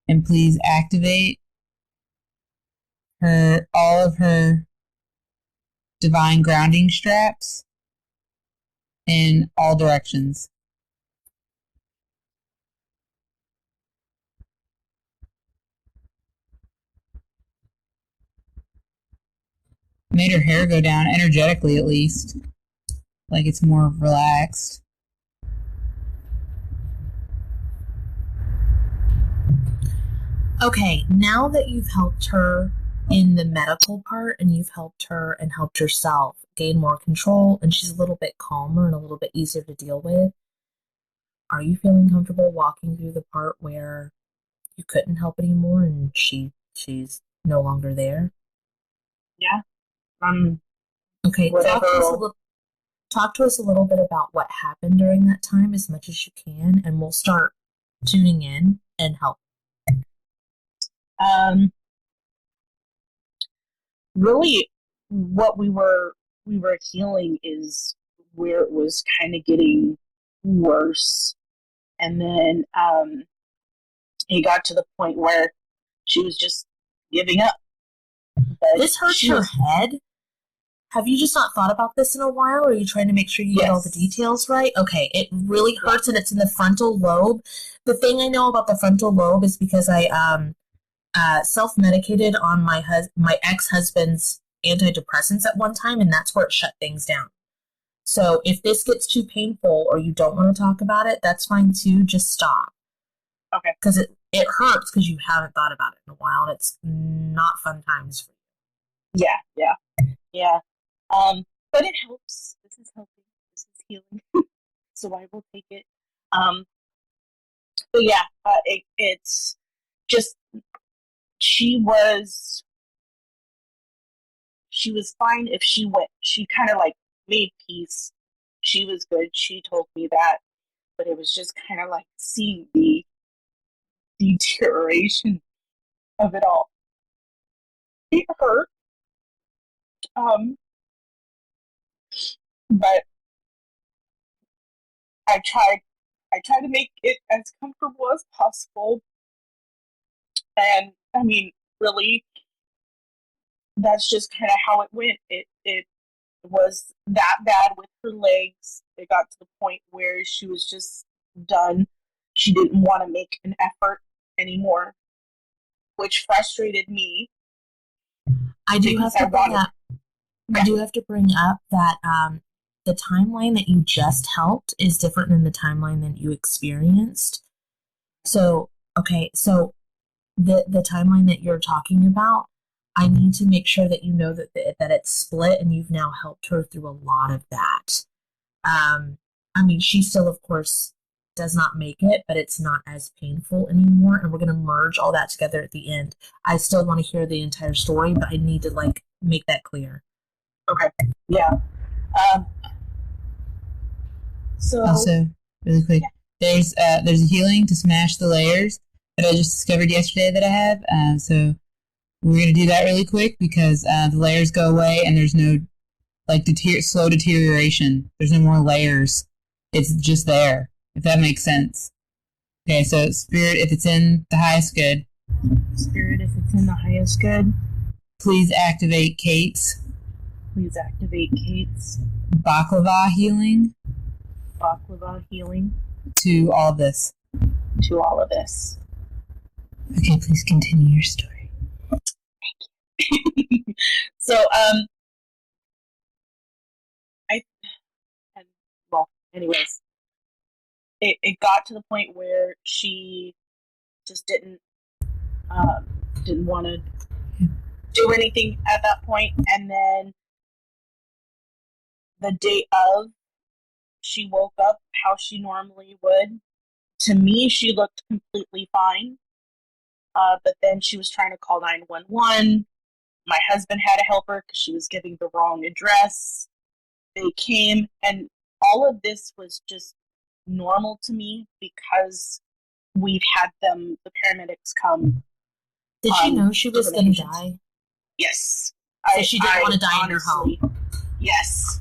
And please activate all of her divine grounding straps in all directions. Made her hair go down energetically, at least. Like it's more relaxed. Okay, now that you've helped her in the medical part and you've helped her and helped yourself gain more control and she's a little bit calmer and a little bit easier to deal with, are you feeling comfortable walking through the part where you couldn't help anymore and she's no longer there? Yeah. Okay, talk to us a little bit about what happened during that time as much as you can, and we'll start tuning in and help. Really, what we were healing is where it was kind of getting worse, and then it got to the point where she was just giving up. But this hurts your head? Have you just not thought about this in a while, or are you trying to make sure you get all the details right? Okay, it really hurts, and it's in the frontal lobe. The thing I know about the frontal lobe is because I self-medicated on my ex-husband's antidepressants at one time, and that's where it shut things down. So if this gets too painful or you don't want to talk about it, that's fine too. Just stop. Okay. Because it hurts because you haven't thought about it in a while, and it's not fun times for you. Yeah. But it helps. This is helping. This is healing. So I will take it. But yeah, it's just she was fine if she went. She kind of like made peace. She was good. She told me that, but it was just kind of like seeing the deterioration of it all. It hurt. Um, but I tried. I tried to make it as comfortable as possible. And I mean, really, that's just kind of how it went. It was that bad with her legs. It got to the point where she was just done. She didn't want to make an effort anymore, which frustrated me. I do have to bring up that the timeline that you just helped is different than the timeline that you experienced. So, okay, so the timeline that you're talking about, I need to make sure that you know that it's split, and you've now helped her through a lot of that. I mean, she still, of course, does not make it, but it's not as painful anymore, and we're going to merge all that together at the end. I still want to hear the entire story, but I need to, like, make that clear. Okay. Yeah. So Also, really quick, there's a healing to smash the layers that I just discovered yesterday that I have. So we're gonna do that really quick because the layers go away and there's no like slow deterioration. There's no more layers. It's just there. If that makes sense. Okay, so spirit, if it's in the highest good. Spirit, if it's in the highest good. Please activate Kate's. Please activate Kate's Baklava healing. Baklava healing. To all this. To all of this. Okay, please continue your story. So, anyways, it got to the point where she just didn't want to do anything at that point, and then the day of, she woke up how she normally would. To me, she looked completely fine, but then she was trying to call 911. My husband had to help her because she was giving the wrong address. They came, and all of this was just normal to me because we've had the paramedics come. Did she know she was going to die? Yes. So she didn't want to die in her home? Yes.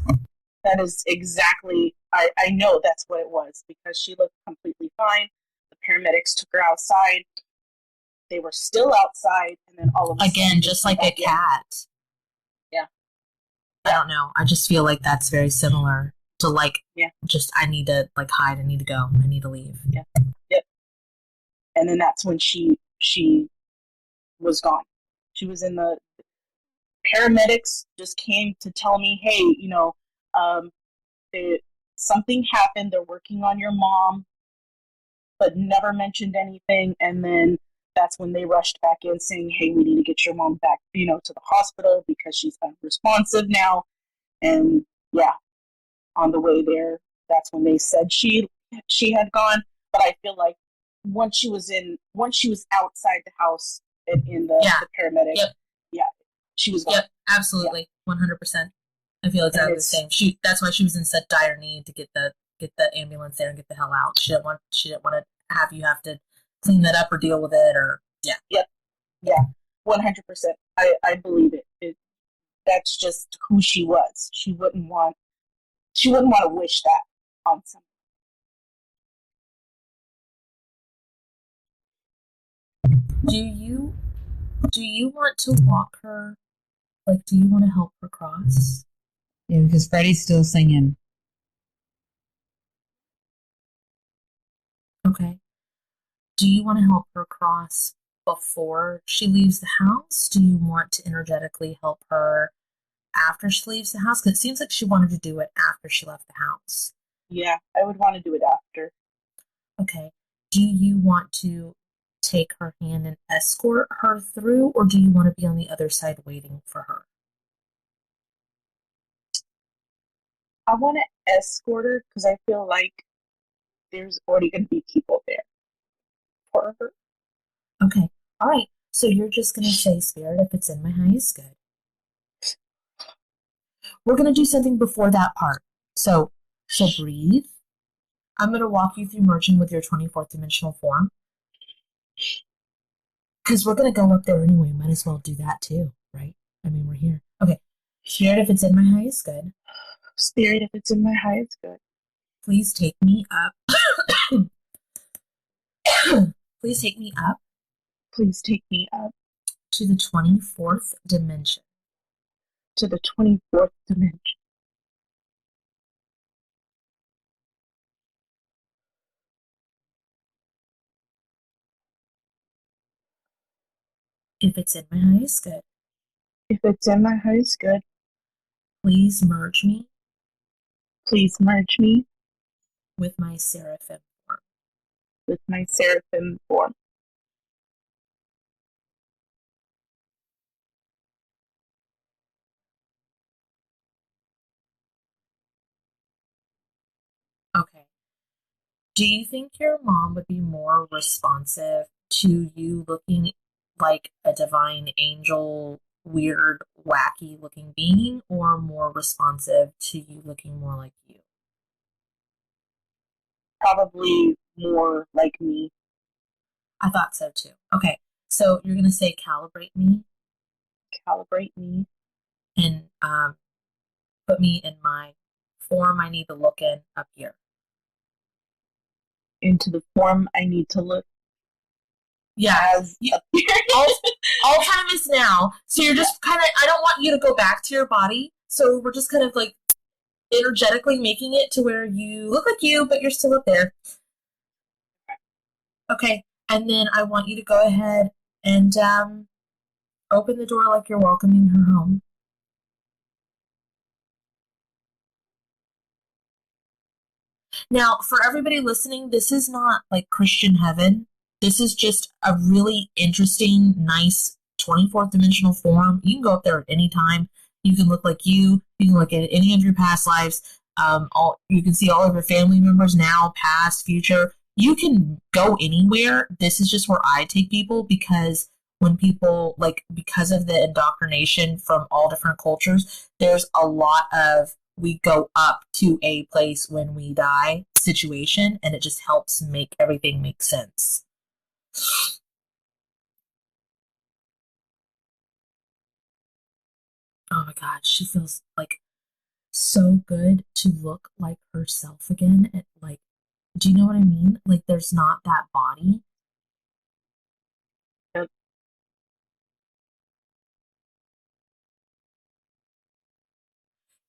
That is exactly, I know that's what it was, because she looked completely fine. The paramedics took her outside. They were still outside, and then all of a sudden... Again, just like a cat. Yeah. I don't know. I just feel like that's very similar to, like, just, I need to, like, hide. I need to go. I need to leave. Yeah. Yep. And then that's when she was gone. She was in the... Paramedics just came to tell me, hey, something happened. They're working on your mom, but never mentioned anything. And then that's when they rushed back in saying, hey, we need to get your mom back, to the hospital because she's unresponsive now. And yeah, on the way there, that's when they said she had gone. But I feel like once she was outside the house in the paramedic, she was gone. Yep, absolutely, 100%. I feel exactly the same. That's why she was in such dire need to get the ambulance there and get the hell out. She didn't want to have to clean that up or deal with it, or Yep. Yeah. 100%. I believe it. That's just who she was. She wouldn't want to wish that on someone. Do you want to walk her? Like, do you want to help her cross? Yeah, because Freddie's still singing. Okay. Do you want to help her cross before she leaves the house? Do you want to energetically help her after she leaves the house? Because it seems like she wanted to do it after she left the house. Yeah, I would want to do it after. Okay. Do you want to take her hand and escort her through, or do you want to be on the other side waiting for her? I want to escort her because I feel like there's already going to be people there for her. Okay. All right. So you're just going to say, Spirit, if it's in my highest good. We're going to do something before that part. So breathe. I'm going to walk you through merging with your 24th dimensional form. Because we're going to go up there anyway. Might as well do that too, right? I mean, we're here. Okay. Spirit, if it's in my highest good. Spirit, if it's in my highest good. Please take me up. Please take me up. Please take me up. To the 24th dimension. To the 24th dimension. If it's in my highest good. If it's in my highest good. Please merge me. Please merge me. With my seraphim form. With my seraphim form. Okay. Do you think your mom would be more responsive to you looking like a divine angel, weird, wacky looking being, or more responsive to you looking more like you? Probably more like me. I thought so too. Okay. So you're going to say calibrate me. Calibrate me. And put me in my form I need to look in up here. Into the form I need to look. Yeah. All time is now. So you're just kind of, I don't want you to go back to your body. So we're just kind of like energetically making it to where you look like you, but you're still up there. Okay. And then I want you to go ahead and open the door like you're welcoming her home. Now, for everybody listening, this is not like Christian heaven. This is just a really interesting, nice 24th dimensional form. You can go up there at any time. You can look like you. You can look at any of your past lives. You can see all of your family members now, past, future. You can go anywhere. This is just where I take people because when people, like, because of the indoctrination from all different cultures, there's a lot of we go up to a place when we die situation, and it just helps make everything make sense. Oh my god, she feels like so good to look like herself again. And like, do you know what I mean? Like, there's not that body. Yep.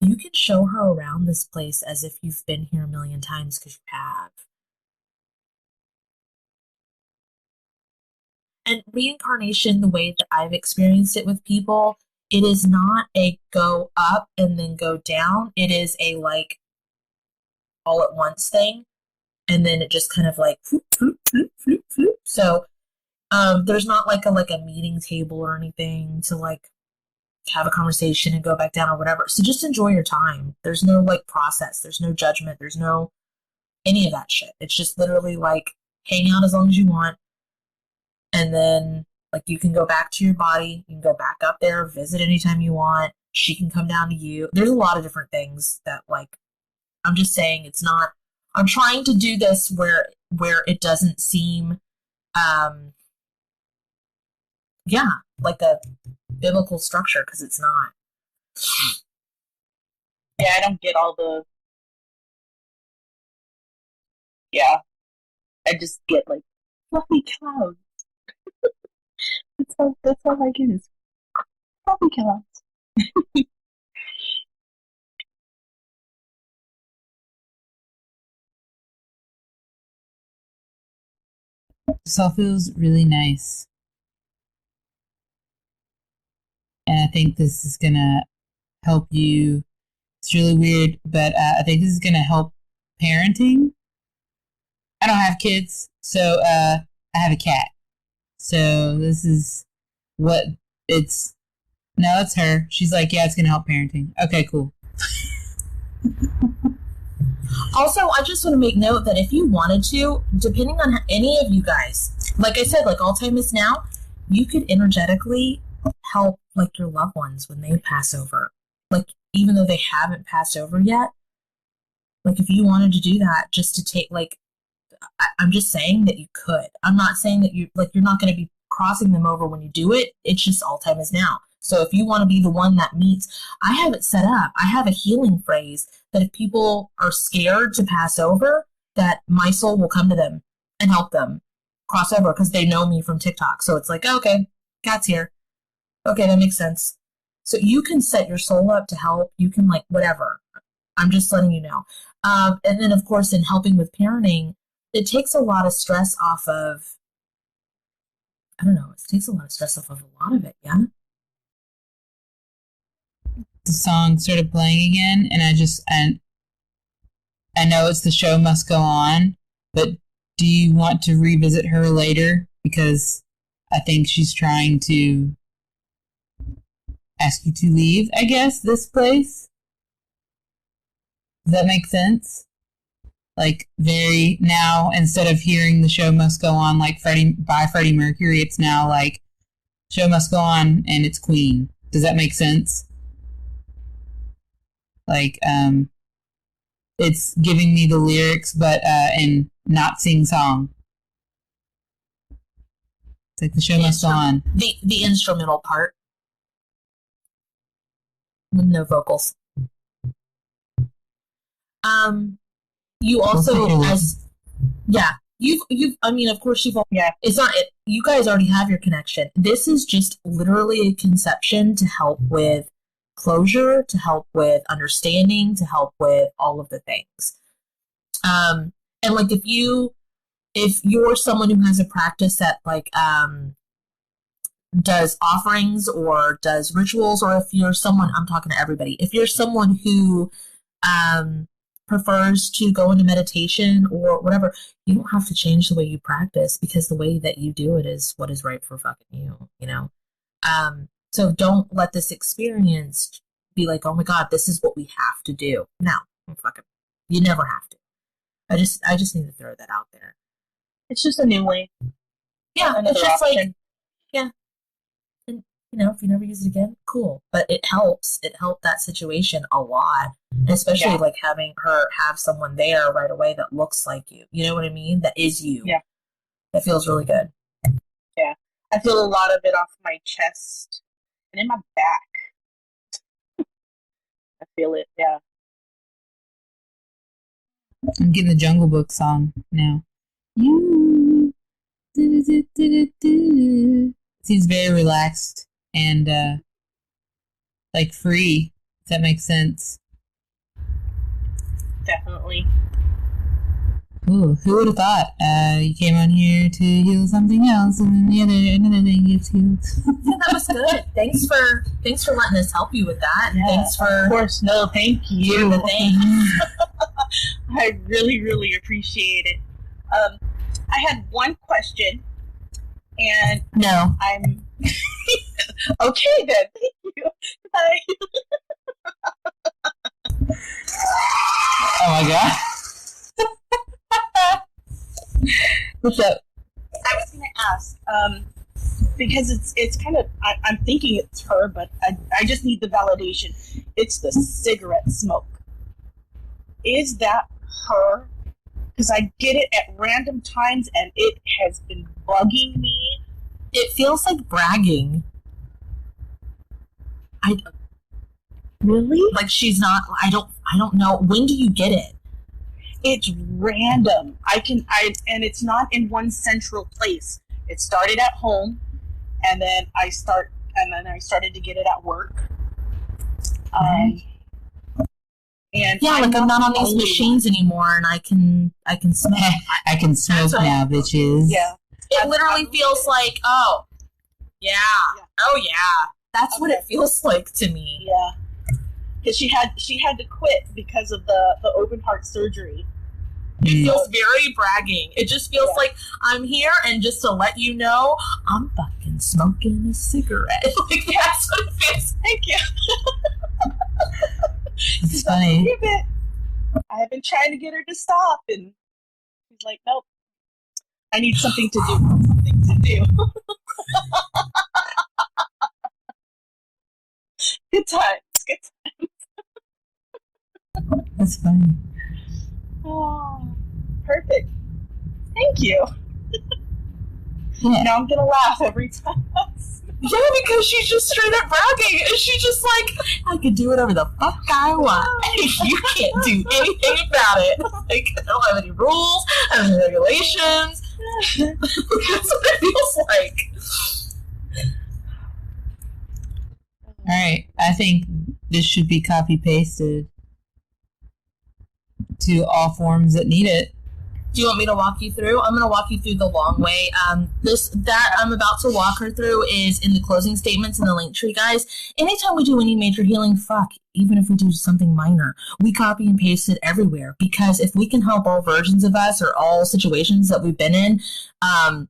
You can show her around this place as if you've been here a million times because you have. And reincarnation, the way that I've experienced it with people, it is not a go up and then go down. It is a like all at once thing. And then it just kind of like floop, floop, floop, floop, floop. So there's not like a meeting table or anything to like have a conversation and go back down or whatever. So just enjoy your time. There's no like process. There's no judgment. There's no any of that shit. It's just literally like hang out as long as you want. And then like you can go back to your body. You can go back up there, visit anytime you want. She can come down to you. There's a lot of different things that like I'm just saying it's not I'm trying to do this where it doesn't seem like a biblical structure because it's not. Yeah, I don't get all the. Yeah, I just get like fluffy clouds. That's all I get is fluffy clouds. This all feels really nice. And I think this is gonna help you. It's really weird, but I think this is going to help parenting. I don't have kids, so I have a cat. So this is what it's... No, it's her. She's like, yeah, it's going to help parenting. Okay, cool. Also, I just want to make note that if you wanted to, depending on any of you guys, like I said, like all time is now, you could energetically help like your loved ones when they pass over. Like, even though they haven't passed over yet, like if you wanted to do that just to take, like, I'm just saying that you could. I'm not saying that you're not going to be crossing them over when you do it. It's just all time is now. So if you want to be the one that meets, I have it set up. I have a healing phrase that if people are scared to pass over, that my soul will come to them and help them cross over because they know me from TikTok. So it's like, okay, Kat's here. Okay, that makes sense. So you can set your soul up to help. You can like whatever. I'm just letting you know. And then of course in helping with parenting, it takes a lot of stress off of, I don't know, it takes a lot of stress off of a lot of it, yeah? The song started playing again, and I know it's The Show Must Go On, but do you want to revisit her later? Because I think she's trying to ask you to leave, I guess, this place. Does that make sense? Like, very now, instead of hearing The Show Must Go On like by Freddie Mercury, it's now like Show Must Go On and it's Queen. Does that make sense? Like, it's giving me the lyrics, but and not sing song. It's like The Show Must Go On. The instrumental part with no vocals. You also you've I mean, of course it's not it. You guys already have your connection. This is just literally a conception to help with closure, to help with understanding, to help with all of the things. And like if you're someone who has a practice that like does offerings or does rituals, or if you're someone, I'm talking to everybody, if you're someone who prefers to go into meditation or whatever, you don't have to change the way you practice, because the way that you do it is what is right for fucking you know? So don't let this experience be like, oh my God, this is what we have to do. No, fucking, you never have to. I just need to throw that out there. It's just a new way. Yeah, Another it's just option. like, yeah. And, you know, if you never use it again, cool. But it helps. It helped that situation a lot. Especially like having her have someone there right away that looks like you. You know what I mean? That is you. Yeah. That feels really good. Yeah. I feel a lot of it off my chest and in my back. I feel it, yeah. I'm getting the Jungle Book song now. You. Seems very relaxed and like free, if that makes sense. Definitely. Ooh, who would have thought? You came on here to heal something else, and then another thing gets healed. Yeah, that was good. Thanks for letting us help you with that. Yeah, Thanks for, of course. No, thank you. doing the thing. I really, really appreciate it. I had one question, and No. I'm okay then. Thank you. Bye. Oh my god. What's up? I was going to ask, because it's kind of, I'm thinking it's her, but I just need the validation. It's the cigarette smoke. Is that her? Because I get it at random times, and it has been bugging me. It feels like bragging. Really? Like she's not. I don't know. When do you get it? It's random. And it's not in one central place. It started at home, and then I started to get it at work. And yeah, like I'm not on these machines anymore, and I can smoke. I can smoke now, bitches. Yeah. It literally feels like, oh, yeah. Oh yeah. That's what it feels like to me. Yeah. because she had to quit because of the open heart surgery. It feels very bragging. It just feels like I'm here, and just to let you know, I'm fucking smoking a cigarette. Like, that's what it feels. Thank you. It's funny. I have been trying to get her to stop, and she's like, nope. I need something to do. Something to do. Good times. Good times. That's funny. Oh, perfect. Thank you. Yeah. Now I'm gonna laugh every time. Yeah, because she's just straight up bragging, and she's just like, I can do whatever the fuck I want. You can't do anything about it. Like, I don't have any rules, I don't have any regulations. That's what it feels like. Alright, I think this should be copy pasted to all forms that need it. Do you want me to walk you through? I'm going to walk you through the long way. That I'm about to walk her through is in the closing statements in the link tree, guys. Anytime we do any major healing, even if we do something minor, we copy and paste it everywhere. Because if we can help all versions of us or all situations that we've been in, why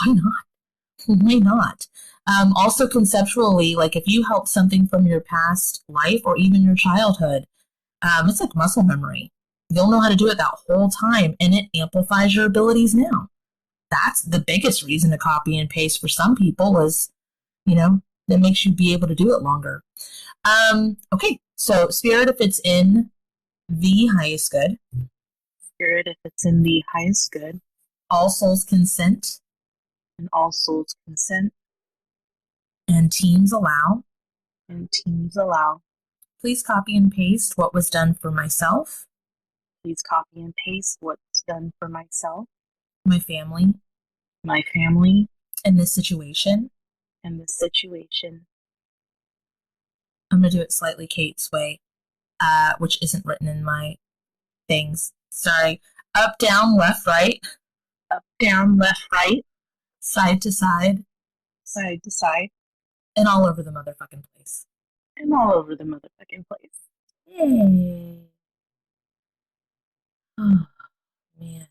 not? Why not? Also conceptually, like if you help something from your past life or even your childhood, it's like muscle memory. You'll know how to do it that whole time, and it amplifies your abilities now. That's the biggest reason to copy and paste for some people is, that makes you be able to do it longer. Okay, so spirit if it's in the highest good. Spirit if it's in the highest good. All souls consent. And all souls consent. And teams allow. And teams allow. Please copy and paste what was done for myself. Please copy and paste what's done for myself. My family. My family. In this situation. In this situation. I'm going to do it slightly Kate's way, which isn't written in my things. Sorry. Up, down, left, right. Up, down, left, right. Side to side. Side to side. And all over the motherfucking place. And all over the motherfucking place. Yay. Oh, man.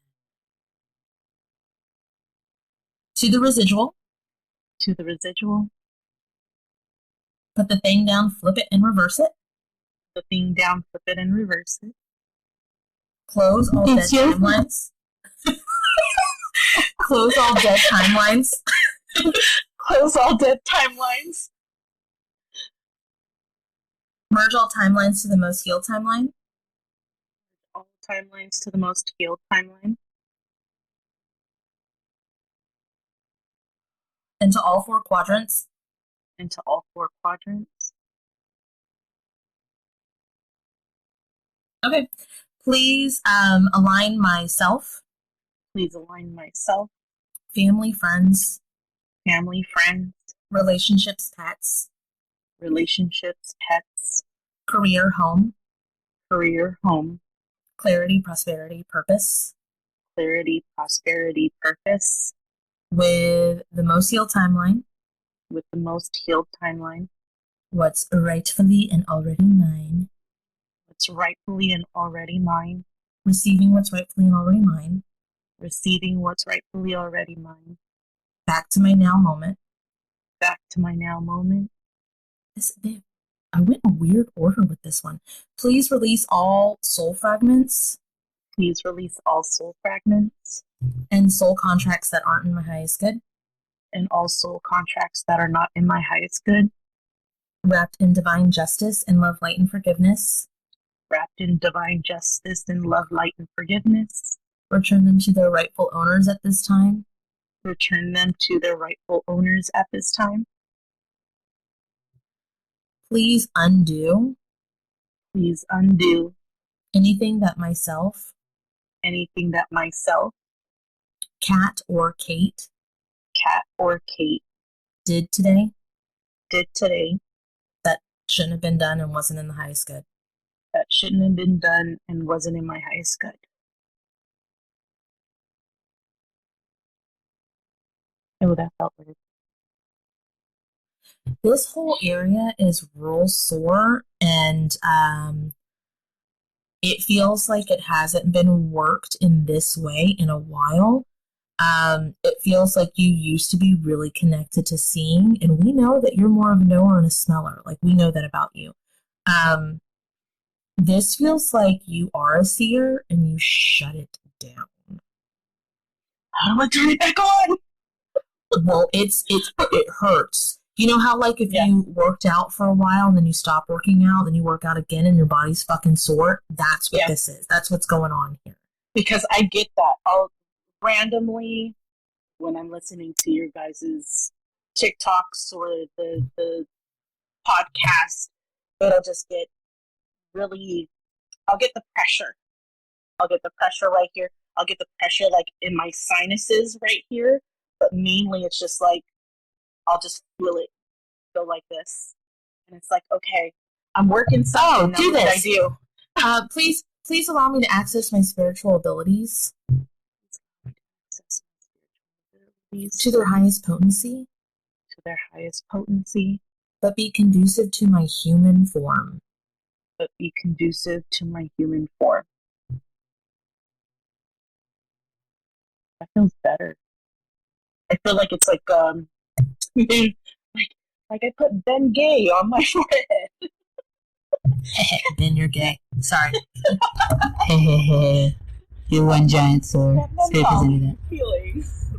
To the residual. To the residual. Put the thing down, flip it, and reverse it. The thing down, flip it, and reverse it. Close all dead timelines. Close all dead timelines. Close all dead timelines. Merge all timelines to the most healed timeline. All timelines to the most healed timeline. Into all four quadrants. Into all four quadrants. Okay. Please align myself. Please align myself. Family, friends. Family, friends. Relationships, pets. Relationships, pets. Career, home. Career, home. Clarity, prosperity, purpose. Clarity, prosperity, purpose. With the most healed timeline. With the most healed timeline. What's rightfully and already mine. What's rightfully and already mine. Receiving what's rightfully and already mine. Receiving what's rightfully already mine. Back to my now moment. Back to my now moment. I went in a weird order with this one. Please release all soul fragments. Please release all soul fragments. And soul contracts that aren't in my highest good. And all soul contracts that are not in my highest good. Wrapped in divine justice and love, light, and forgiveness. Wrapped in divine justice and love, light, and forgiveness. Return them to their rightful owners at this time. Return them to their rightful owners at this time. Please undo. Please undo. Anything that myself. Anything that myself. Kat or Kate. Kat or Kate. Did today. Did today. That shouldn't have been done and wasn't in the highest good. That shouldn't have been done and wasn't in my highest good. Oh, that felt weird. This whole area is real sore, and it feels like it hasn't been worked in this way in a while. It feels like you used to be really connected to seeing, and we know that you're more of a knower and a smeller. Like, we know that about you. This feels like you are a seer, and you shut it down. How do I turn it back on? Well, it hurts. You know how, like, if you worked out for a while and then you stop working out, then you work out again and your body's fucking sore? That's what this is. That's what's going on here. Because I get that. I'll randomly, when I'm listening to your guys' TikToks or the podcast, it'll just get really, I'll get the pressure. I'll get the pressure right here. I'll get the pressure, like, in my sinuses right here. But mainly it's just like, I'll just feel like this. And it's like, okay, I'm working something. Do this. I do. Please allow me to access my spiritual abilities to their highest potency. To their highest potency. But be conducive to my human form. But be conducive to my human form. That feels better. I feel like it's like like I put Ben Gay on my forehead. Ben, you're gay. Sorry. You're one giant sword. Spit is into that. Feelings.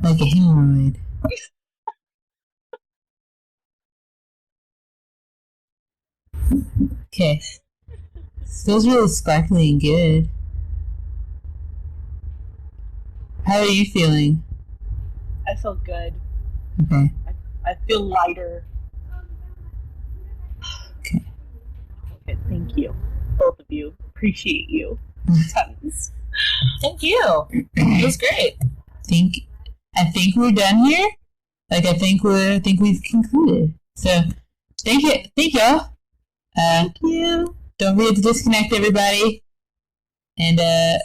Like a hemorrhoid. Okay. Feels really sparkly and good. How are you feeling? I feel good. Okay. I feel lighter. Okay. Okay, thank you. Both of you. Appreciate you. Tons. Thank you. It was great. I think we're done here. Like, I think we've concluded. So thank y'all. Thank you. Don't forget to disconnect, everybody. And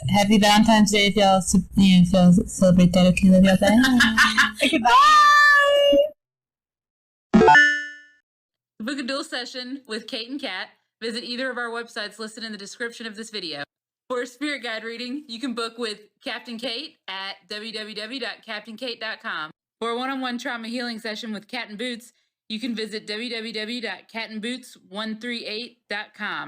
happy Valentine's Day if y'all celebrate that. Okay, love y'all. Bye. Goodbye. To book a dual session with Kate and Kat, visit either of our websites listed in the description of this video. For a spirit guide reading, you can book with Captain Kate at www.captainkate.com. For a one-on-one trauma healing session with Cat and Boots, you can visit www.catandboots138.com.